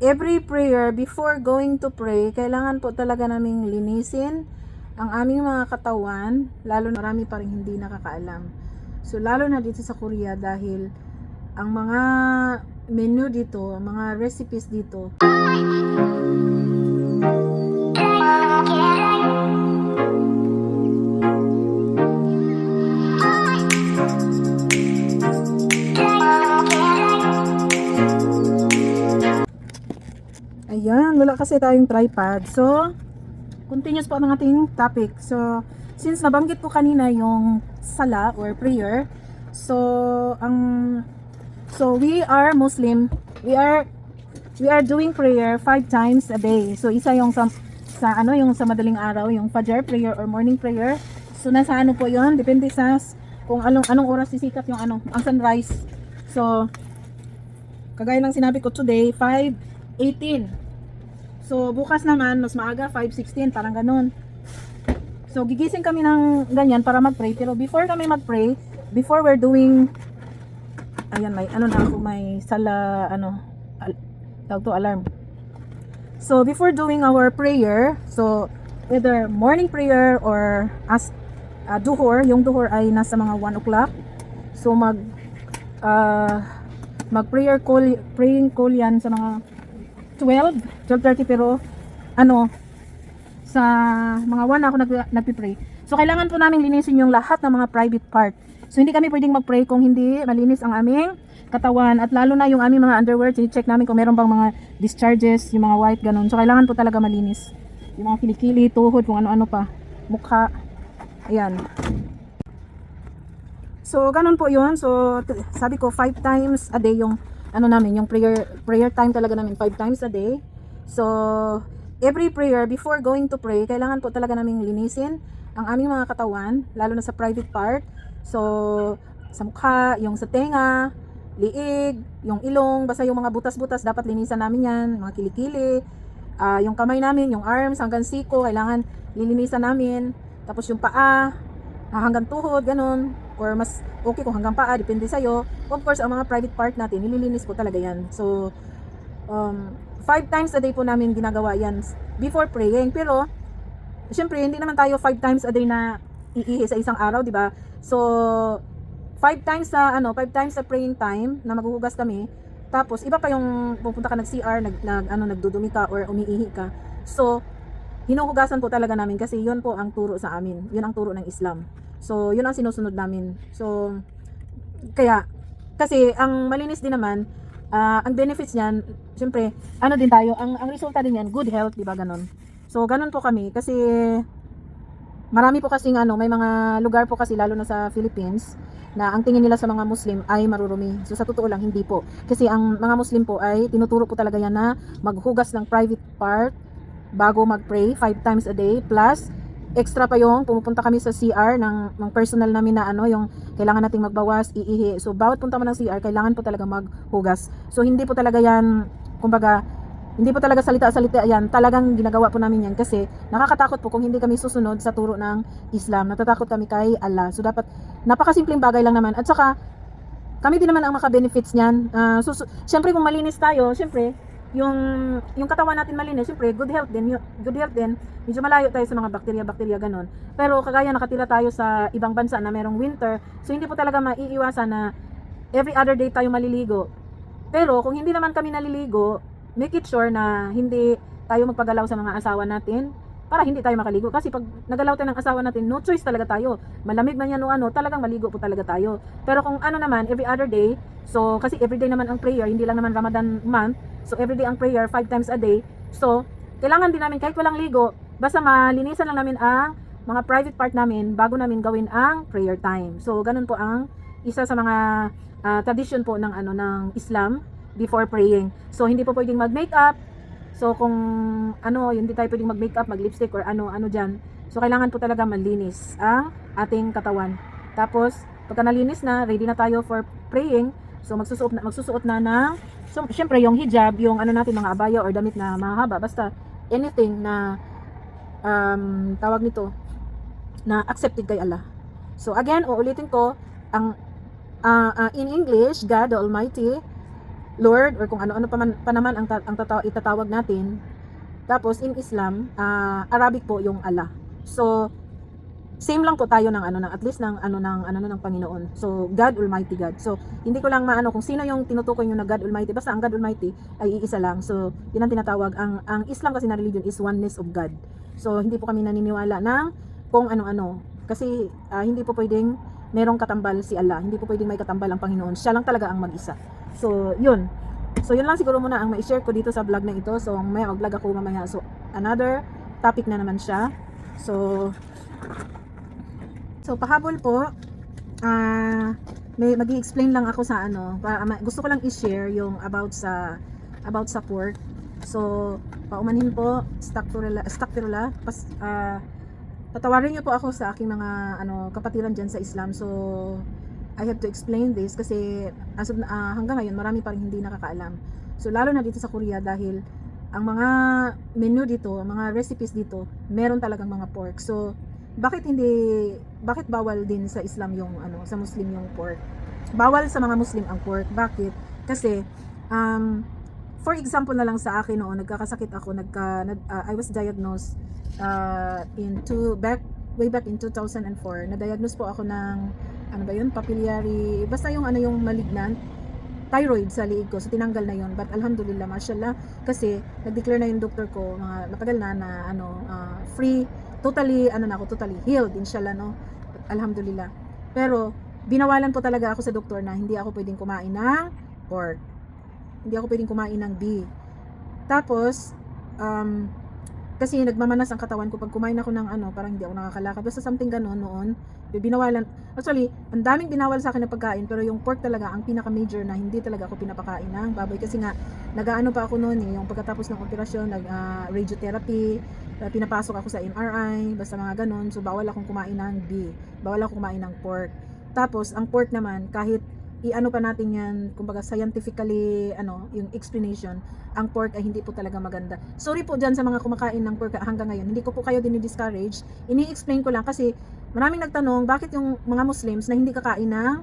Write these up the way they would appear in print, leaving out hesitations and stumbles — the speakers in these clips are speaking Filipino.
every prayer, before going to pray, kailangan po talaga naming linisin ang aming mga katawan, lalo na marami pa rin hindi nakakaalam. So lalo na dito sa Korea dahil ang mga menu dito, ang mga recipes dito, ayan, wala kasi tayong tripod. So, continuous po ang ating topic. So, since nabanggit po kanina yung sala or prayer, so we are Muslim. We are doing prayer 5 times a day. So, isa yung sa yung sa madaling araw, yung Fajr prayer or morning prayer. So, nasa ano po 'yon? Depende sa kung anong oras sisikat yung ang sunrise. So, kagaya ng sinabi ko today, 5:18. So, bukas naman, mas maaga, 5:16, parang ganun. So, gigising kami ng ganyan para mag-pray. Pero before kami mag-pray, before we're doing, ayan, may sala, tawag to, alarm. So, before doing our prayer, so, whether morning prayer or duhur, yung duhur ay nasa mga 1 o'clock. So, praying call yan sa mga 12:30, pero sa mga 1 ako nagpi-pray. So kailangan po namin linisin yung lahat ng mga private part. So hindi kami pwedeng mag-pray kung hindi malinis ang aming katawan, at lalo na yung aming mga underwear, i-check namin kung meron bang mga discharges, yung mga white ganun. So kailangan po talaga malinis. Yung mga kilikili, tuhod, kung ano-ano pa, mukha. Ayan. So ganun po 'yun. So sabi ko 5 times a day yung namin, yung prayer time talaga namin 5 times a day. So every prayer, before going to pray, kailangan po talaga naming linisin ang aming mga katawan, lalo na sa private part. So sa mukha, yung sa tenga, liig, yung ilong, basta yung mga butas-butas dapat linisan namin yan, mga kilikili, yung kamay namin, yung arms hanggang siko, kailangan lilinisan namin. Tapos yung paa, hanggang tuhod, ganun, or mas okay kung hanggang paa, depende sa'yo. Of course, ang mga private part natin, nililinis po talaga yan. So 5 times a day po namin ginagawa yan before praying. Pero syempre hindi naman tayo 5 times a day na iihi sa isang araw, di ba? So 5 times sa praying time na maghuhugas kami. Tapos iba pa yung pupunta ka nag-CR, nagdudumi ka or umiihi ka. So hinuhugasan po talaga namin kasi yun po ang turo sa amin. Yun ang turo ng Islam. So yun ang sinusunod namin. So kaya kasi ang malinis din naman, ang benefits niyan, syempre, din tayo, ang resulta din yan, good health, di ba, ganun. So, ganun po kami, kasi marami po kasing may mga lugar po kasi, lalo na sa Philippines, na ang tingin nila sa mga Muslim ay marurumi. So, sa totoo lang, hindi po. Kasi ang mga Muslim po ay tinuturo po talaga yan na maghugas ng private part bago mag-pray 5 times a day, plus extra pa yung pumupunta kami sa CR ng personal namin na yung kailangan nating magbawas, iihi. So bawat punta mo ng CR, kailangan po talaga maghugas. So hindi po talaga yan, kumbaga, hindi po talaga salita-salita yan. Talagang ginagawa po namin yan kasi nakakatakot po kung hindi kami susunod sa turo ng Islam. Natatakot kami kay Allah. So dapat, napakasimpleng bagay lang naman. At saka, kami din naman ang maka-benefits niyan. Syempre kung malinis tayo, syempre, yung katawan natin malinis, syempre good health din. Medyo malayo tayo sa mga bakterya ganun. Pero kagaya nakatira tayo sa ibang bansa na merong winter, so hindi po talaga maiiwasan na every other day tayo maliligo. Pero kung hindi naman kami naliligo, make it sure na hindi tayo magpagalaw sa mga asawa natin para hindi tayo makaligo. Kasi pag nagalaw tayo ng asawa natin, no choice talaga tayo. Malamig man yan o talagang maligo po talaga tayo. Pero kung naman, every other day, so kasi everyday naman ang prayer, hindi lang naman Ramadan month, so everyday ang prayer 5 times a day. So kailangan din namin kahit walang ligo, basta malinisan lang namin ang mga private part namin bago namin gawin ang prayer time. So ganun po ang isa sa mga tradition po ng ng Islam before praying. So hindi po pwedeng mag-makeup. So kung hindi tayo pwedeng mag-makeup, mag-lipstick or ano diyan. So kailangan po talaga malinis ang ating katawan. Tapos pagka nalinis na, ready na tayo for praying. So magsusuot na ng, so syempre yung hijab, yung natin, mga abaya or damit na mahaba, basta anything na tawag nito na accepted kay Allah. So again, uulitin ko, ang in English, God the Almighty Lord or kung ano-ano pa naman ang itatawag natin. Tapos in Islam, Arabic po yung Allah. So same lang po tayo ng at least ng Panginoon. So God Almighty God. So hindi ko lang maano kung sino yung tinutukoy niyo na God Almighty. Basta ang God Almighty ay iisa lang. So yun ang tinatawag. Ang Islam kasi na religion is oneness of God. So hindi po kami naniniwala ng kung ano-ano. Kasi hindi po pwedeng merong katambal si Allah. Hindi po pwedeng may katambal ang Panginoon. Siya lang talaga ang mag-isa. So yun. So yun lang siguro muna ang ma-share ko dito sa vlog na ito. So may mag-vlog ako mamaya. So another topic na naman siya. So pahabol po, may magi-explain lang ako sa gusto ko lang i-share yung about sa pork. So paumanhin po, stakfirullah, patawarin niyo po ako sa aking mga kapatiran diyan sa Islam. So I have to explain this kasi as of hanggang ngayon marami pa rin hindi nakakaalam. So lalo na dito sa Korea dahil ang mga menu dito, ang mga recipes dito, meron talagang mga pork. So bakit bawal din sa Islam yung sa Muslim yung pork? Bawal sa mga Muslim ang pork. Bakit? Kasi for example na lang sa akin noon, nagkakasakit ako, I was diagnosed way back in 2004. Na-diagnose po ako ng papillary, basta yung yung malignant thyroid sa liig ko. So tinanggal na yon. But alhamdulillah, mashallah, kasi nag-declare na yung doktor ko matagal na free, totally totally healed inshallah, no. Alhamdulillah. Pero binawalan po talaga ako sa doktor na hindi ako pwedeng kumain ng pork. Hindi ako pwedeng kumain ng beef. Tapos kasi nagmamanas ang katawan ko pag kumain ako ng parang hindi ako nakakalakad. Basta something gano'n noon. Binawalan. Actually, ang daming binawal sa akin na pagkain, pero yung pork talaga ang pinaka-major na hindi talaga ako pinapakain ng baboy. Kasi nga, nag-ano pa ako noon yung pagkatapos ng operasyon, radiotherapy, pinapasok ako sa MRI, basta mga gano'n. So, bawal akong kumain ng beef. Bawal akong kumain ng pork. Tapos, ang pork naman, kahit pa natin yan, kumbaga scientifically yung explanation, ang pork ay hindi po talaga maganda. Sorry po dyan sa mga kumakain ng pork hanggang ngayon, hindi ko po kayo dinidiscourage, ini-explain ko lang kasi maraming nagtanong bakit yung mga Muslims na hindi kakain ng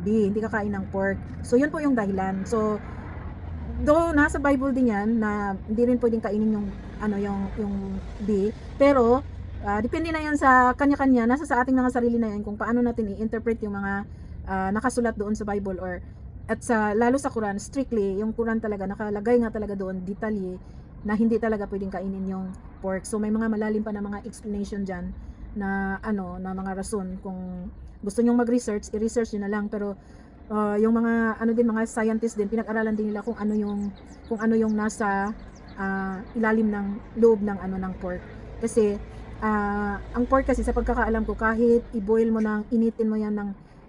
beef, hindi kakain ng pork. So yun po yung dahilan. So though nasa Bible din yan na hindi rin pwedeng kainin yung yung beef, pero depende na yan sa kanya-kanya, nasa sa ating mga sarili na yan kung paano natin i-interpret yung mga nakasulat doon sa Bible lalo sa Quran. Strictly yung Quran talaga nakalagay nga talaga doon detalye na hindi talaga pwedeng kainin yung pork. So may mga malalim pa na mga explanation diyan na na mga rason. Kung gusto niyo mag-research, i-research niyo na lang. Pero yung mga mga scientists din, pinag-aralan din nila kung ano yung nasa ilalim ng loob ng ng pork. Kasi ang pork kasi sa pagkakaalam ko, kahit i-boil mo initin mo yan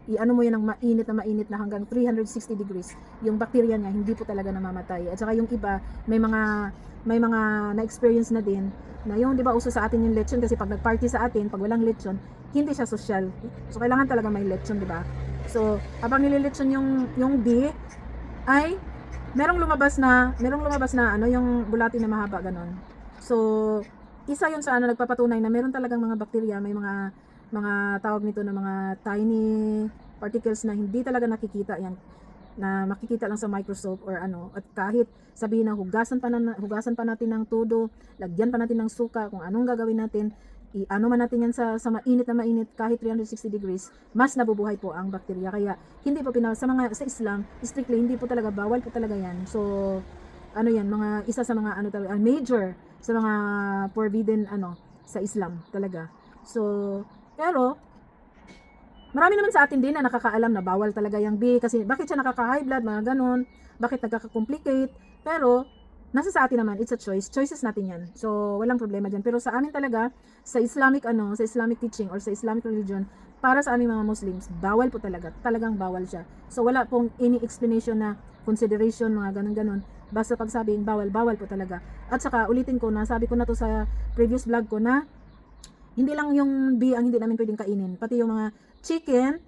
mo yan ng mainit na hanggang 360 degrees, yung bacteria niya hindi po talaga namamatay. At saka yung iba, may mga na-experience na din na yung 'di ba uso sa atin yung lechon, kasi pag nag-party sa atin, pag walang lechon, hindi siya social. So kailangan talaga may lechon, 'di ba? So habang nililechon yung beef, ay merong lumabas na yung bulati na mahaba ganon. So isa yun sa nagpapatunay na meron talagang mga bakterya, may mga tawag nito na mga tiny particles na hindi talaga nakikita yan, na makikita lang sa microscope or at kahit sabihin na hugasan pa natin ng todo, lagyan pa natin ng suka, kung anong gagawin natin, man natin yan sa mainit na mainit, kahit 360 degrees, mas nabubuhay po ang bakterya. Kaya hindi po sa Islam strictly hindi po talaga, bawal po talaga yan. So yan, mga isa sa mga talaga major sa mga forbidden sa Islam talaga. So pero marami naman sa atin din na nakakaalam na bawal talaga yung beef, kasi bakit siya nakaka-high blood, mga ganon, bakit nagkaka-complicate. Pero nasa sa atin naman, it's a choices natin yan. So walang problema diyan. Pero sa amin talaga sa Islamic sa Islamic teaching or sa Islamic religion, para sa aming mga Muslims, bawal po talagang bawal siya. So wala pong any explanation na consideration, mga ganon. Basta pag sabing bawal po talaga. At saka ulitin ko na, sabi ko na to sa previous vlog ko, na hindi lang yung beef ang hindi namin pwedeng kainin, pati yung mga chicken,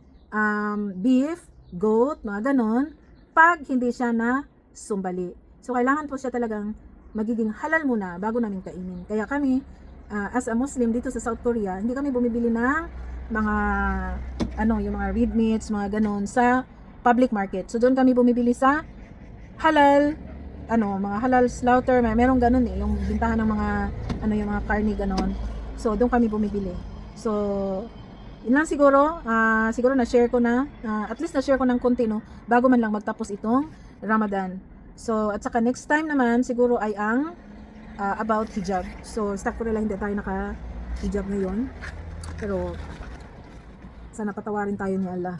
beef, goat, mga ganon, pag hindi siya na sumbali. So kailangan po siya talagang magiging halal muna bago namin kainin. Kaya kami as a Muslim dito sa South Korea, hindi kami bumibili ng mga yung mga red meats, mga ganon sa public market. So doon kami bumibili sa halal, mga halal slaughter, merong ganun eh, yung bintahan ng mga, yung mga karne ganon. So, doon kami bumibili. So, yun lang siguro, siguro na-share ko na, at least na-share ko ng konti, no, bago man lang magtapos itong Ramadan. So, at saka next time naman, siguro ay ang about hijab. So, stagfirullah, hindi tayo naka-hijab ngayon. Pero, sana patawarin tayo ni Allah.